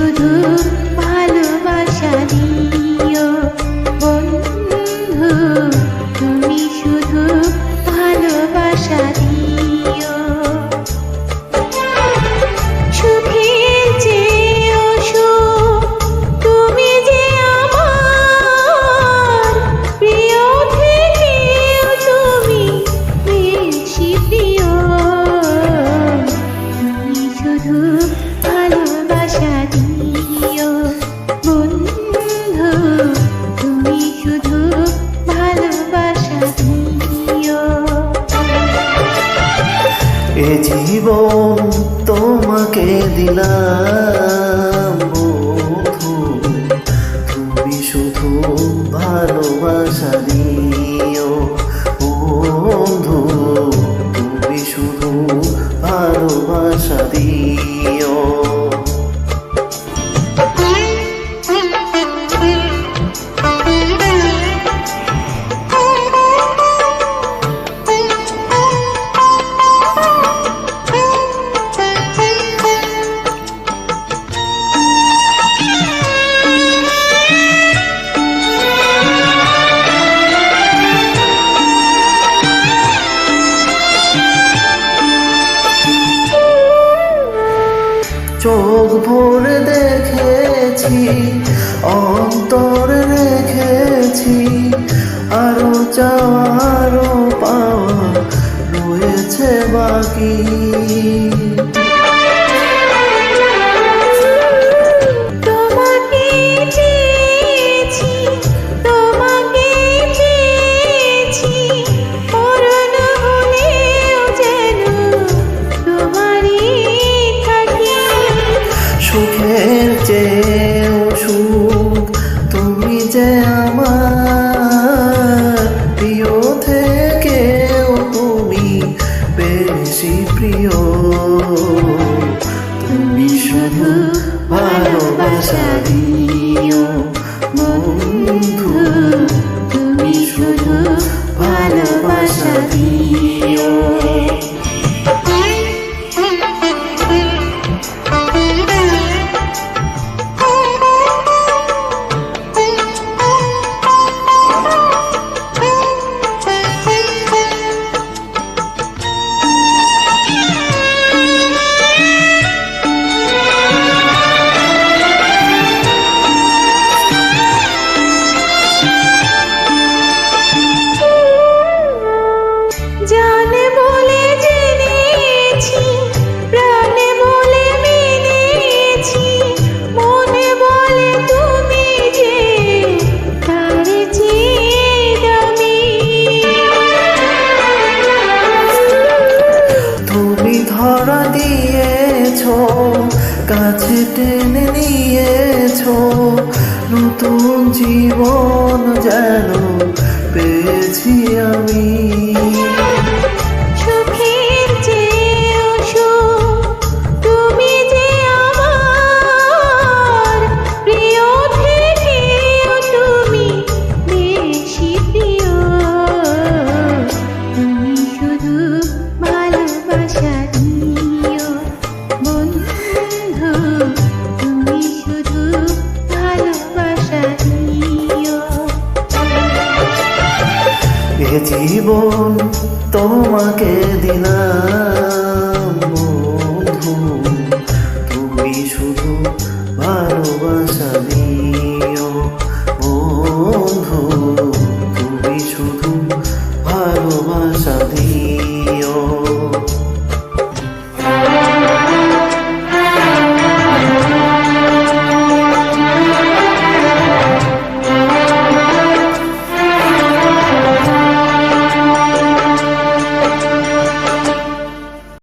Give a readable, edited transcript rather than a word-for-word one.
শুধু ভালোবাসা দিও বন্ধু, তুমি শুধু ভালোবাসা দিও। সুখের চেয়েও সুখ তুমি যে আমার প্রিয়, থেকেও তুমি বেশি প্রিয়। তুমি শুধু ভালোবাসা দিও বন্ধু, তুমি শুধু ভালোবাসা দিও। এ জীবন তোমাকে দিলাম বন্ধু, তুমি শুধু ভালোবাসা দিও বন্ধু, তুমি শুধু ভালোবাসা দিও। চোখ ভরে দেখেছি, অন্তর রেখেছি, আরো চাওয়া আরো পাওয়া রয়েছে বাকি। তোমাকে চেয়েছি, তোমাকে চেয়েছি, মরণ হলেও যেন তোমারই থাকি। সুখের চেয়েও সুখ তুমি যে আমার প্রিয়, থেকেও তুমি বেশি প্রিয়। তুমি শুধু ভালোবাসা দিও বন্ধু, তুমি শুধু ভালোবাসা দিও। জানে বলে জেনেছি, প্রাণে বলে মেনেছি, মনে বলে তুমি যে তার চেয়ে দামি। তুমি ধরা দিয়েছ, কাছে টেনে নিয়েছ, নতুন জীবন যেন পেয়েছি আমি। সুখের চেয়েও সুখ তুমি যে আমার প্রিয়, থেকেও তুমি বেশি প্রিয়। তুমি শুধু ভালোবাসা দিও বন্ধু, তুমি শুধু ভালোবাসা দিও। এ জীবন